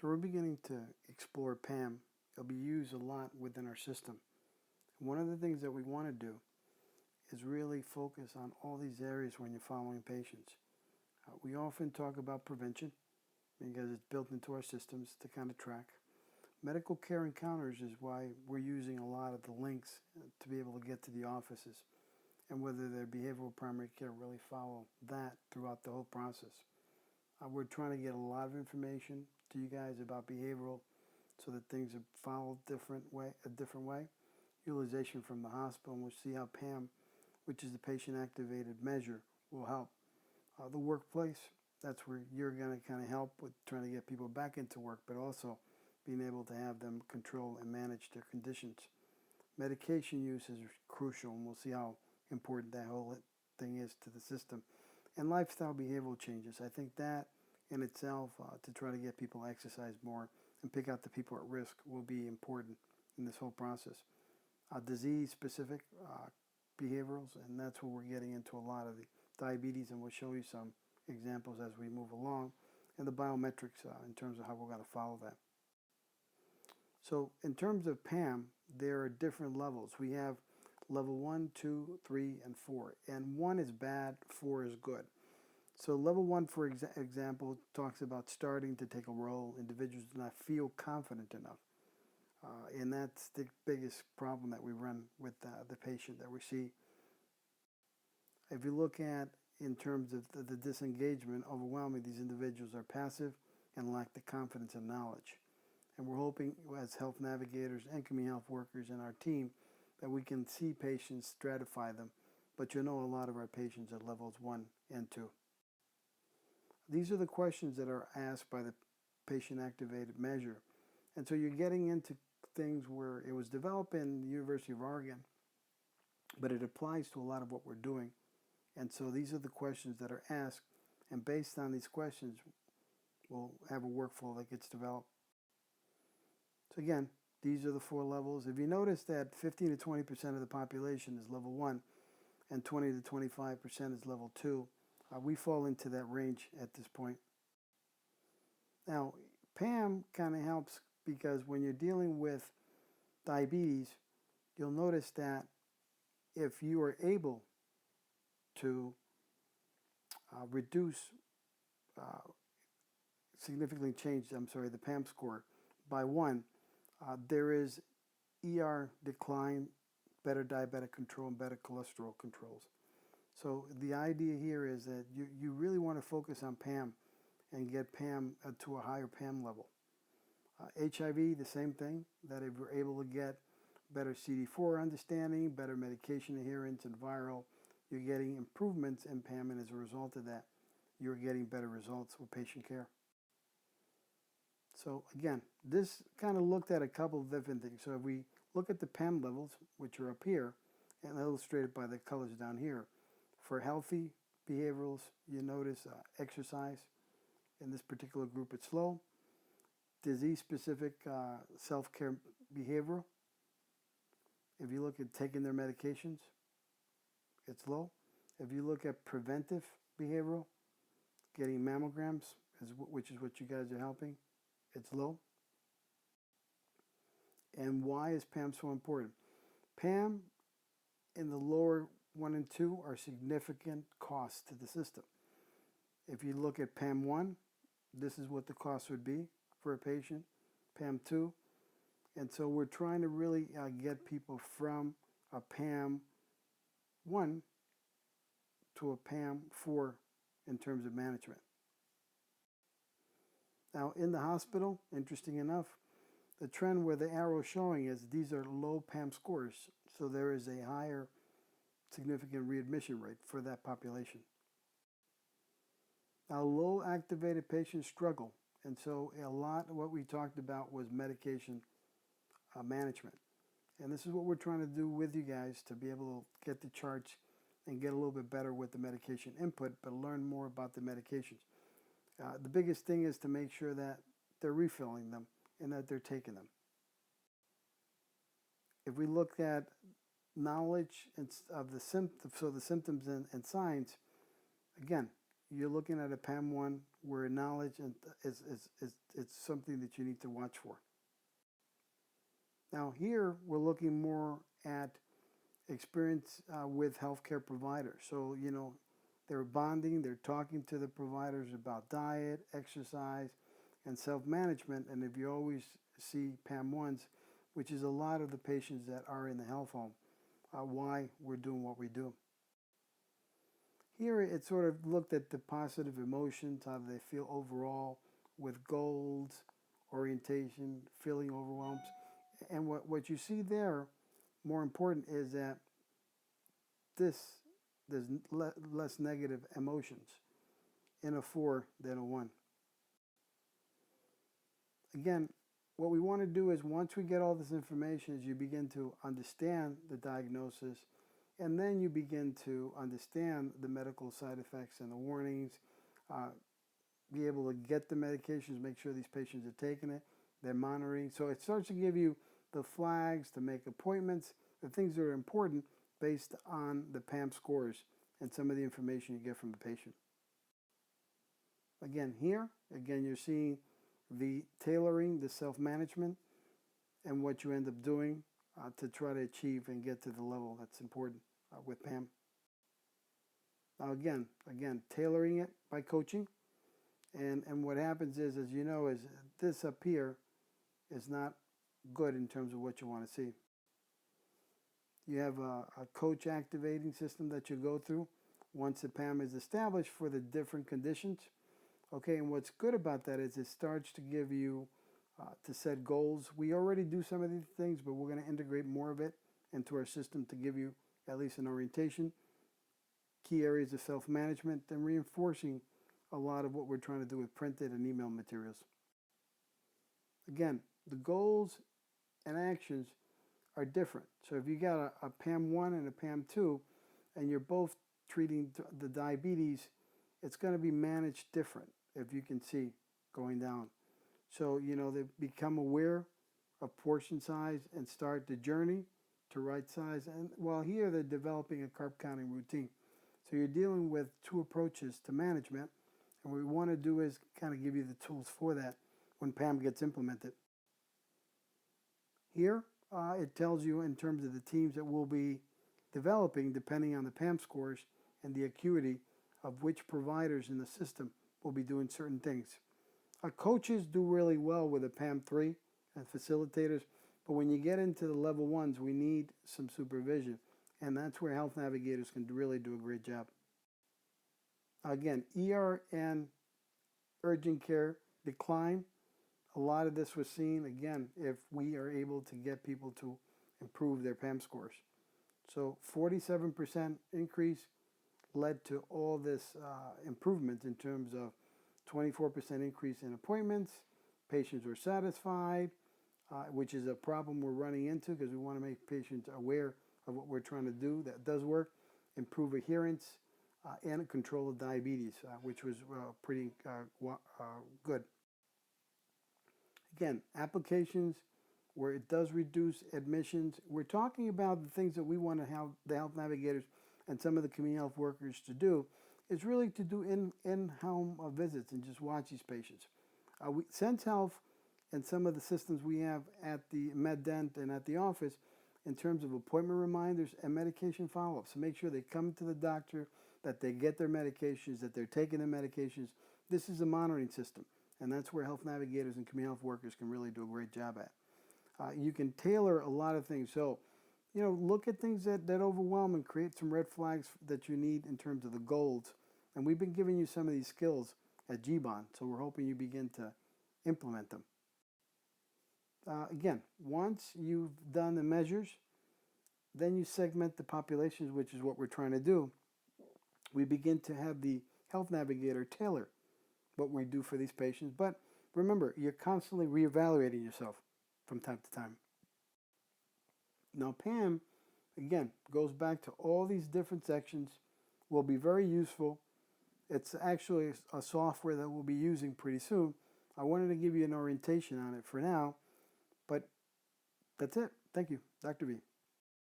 So we're beginning to explore PAM. It'll be used a lot within our system. One of the things that we want to do is really focus on all these areas when you're following patients. We often talk about prevention because it's built into our systems to kind of track. Medical care encounters is why we're using a lot of the links to be able to get to the offices, and whether their behavioral primary care really follow that throughout the whole process. We're trying to get a lot of information to you guys about behavioral so that things are followed a different way. Utilization from the hospital, and we'll see how PAM, which is the patient-activated measure, will help. The workplace, that's where you're going to kind of help with trying to get people back into work, but also being able to have them control and manage their conditions. Medication use is crucial, and we'll see how important that whole thing is to the system. And lifestyle behavioral changes. I think that in itself, to try to get people to exercise more and pick out the people at risk, will be important in this whole process. Disease-specific behaviorals, and that's where we're getting into a lot of the diabetes, and we'll show you some examples as we move along, and the biometrics in terms of how we're going to follow that. So in terms of PAM, there are different levels. We have level 1, 2, 3, and 4. And 1 is bad, 4 is good. So level 1, for example, talks about starting to take a role. Individuals do not feel confident enough. And that's the biggest problem that we run with the patient that we see. If you look at in terms of the disengagement, overwhelmingly these individuals are passive and lack the confidence and knowledge. And we're hoping as health navigators and community health workers in our team that we can see patients, stratify them. But you know a lot of our patients are levels 1 and 2. These are the questions that are asked by the patient-activated measure. And so you're getting into things where it was developed in the University of Oregon, but it applies to a lot of what we're doing. And so these are the questions that are asked, and based on these questions, we'll have a workflow that gets developed. So again, these are the 4 levels. If you notice that 15 to 20% of the population is level 1 and 20 to 25% is level 2, we fall into that range at this point. Now, PAM kind of helps because when you're dealing with diabetes, you'll notice that if you are able to significantly change the PAM score by 1, there is ER decline, better diabetic control, and better cholesterol controls. So the idea here is that you really want to focus on PAM and get PAM to a higher PAM level. HIV, the same thing, that if you're able to get better CD4 understanding, better medication adherence, and viral, you're getting improvements in PAM, and as a result of that, you're getting better results with patient care. So again, this kind of looked at a couple of different things. So if we look at the PAM levels, which are up here, and illustrated by the colors down here, for healthy behaviorals, you notice exercise. In this particular group, it's low. Disease-specific self-care behavioral, if you look at taking their medications, it's low. If you look at preventive behavioral, getting mammograms, which is what you guys are helping, it's low. And why is PAM so important? PAM in the lower 1 and 2 are significant costs to the system. If you look at PAM 1, this is what the cost would be for a patient, PAM 2. And so we're trying to really get people from a PAM 1 to a PAM 4 in terms of management. Now in the hospital, interesting enough, the trend where the arrow is showing is these are low PAM scores, so there is a higher significant readmission rate for that population. Now low activated patients struggle, and so a lot of what we talked about was medication management. And this is what we're trying to do with you guys to be able to get the charts and get a little bit better with the medication input, but learn more about the medications. The biggest thing is to make sure that they're refilling them and that they're taking them. If we look at knowledge of the symptoms, so the symptoms and signs, again, you're looking at a PAM 1 where knowledge is something that you need to watch for. Now here we're looking more at experience with healthcare providers. So, they're bonding, they're talking to the providers about diet, exercise, and self-management. And if you always see PAM 1s, which is a lot of the patients that are in the health home, why we're doing what we do. Here it sort of looked at the positive emotions, how they feel overall with goals, orientation, feeling overwhelmed. And what you see there, more important, is that there's less negative emotions in a 4 than a 1. Again, what we want to do is once we get all this information is you begin to understand the diagnosis, and then you begin to understand the medical side effects and the warnings, be able to get the medications, make sure these patients are taking it, they're monitoring. So it starts to give you the flags to make appointments, the things that are important based on the PAM scores and some of the information you get from the patient. Again, you're seeing the tailoring, the self-management, and what you end up doing to try to achieve and get to the level that's important with PAM. Now again, tailoring it by coaching. And what happens is, as you know, is this up here is not good in terms of what you want to see. You have a coach activating system that you go through once the PAM is established for the different conditions. Okay, and what's good about that is it starts to give you to set goals. We already do some of these things, but we're going to integrate more of it into our system to give you at least an orientation, key areas of self-management, and reinforcing a lot of what we're trying to do with printed and email materials. Again, the goals and actions are different. So if you got a PAM 1 and a PAM 2, and you're both treating the diabetes, it's going to be managed different, if you can see going down. So, they become aware of portion size and start the journey to right size. And while here they're developing a carb counting routine. So you're dealing with 2 approaches to management. And what we want to do is kind of give you the tools for that when PAM gets implemented. Here, it tells you in terms of the teams that we'll be developing depending on the PAM scores and the acuity of which providers in the system will be doing certain things. Our coaches do really well with a PAM 3 and facilitators, but when you get into the level 1s, we need some supervision, and that's where health navigators can really do a great job. Again, ER and urgent care decline. A lot of this was seen, again, if we are able to get people to improve their PAM scores. So 47% increase led to all this improvement in terms of 24% increase in appointments. Patients were satisfied, which is a problem we're running into because we want to make patients aware of what we're trying to do. That does work. Improve adherence and control of diabetes, which was pretty good. Again, applications where it does reduce admissions. We're talking about the things that we want to have the health navigators and some of the community health workers to do is really to do in-home visits and just watch these patients. Sense Health and some of the systems we have at the MedDent and at the office in terms of appointment reminders and medication follow-ups. So make sure they come to the doctor, that they get their medications, that they're taking their medications. This is a monitoring system, and that's where health navigators and community health workers can really do a great job at. You can tailor a lot of things. So, look at things that overwhelm and create some red flags that you need in terms of the goals. And we've been giving you some of these skills at GBON, so we're hoping you begin to implement them. Again, once you've done the measures, then you segment the populations, which is what we're trying to do. We begin to have the health navigator tailor what we do for these patients. But remember, you're constantly reevaluating yourself from time to time. Now, PAM, again, goes back to all these different sections, will be very useful. It's actually a software that we'll be using pretty soon. I wanted to give you an orientation on it for now, but that's it. Thank you, Dr. V.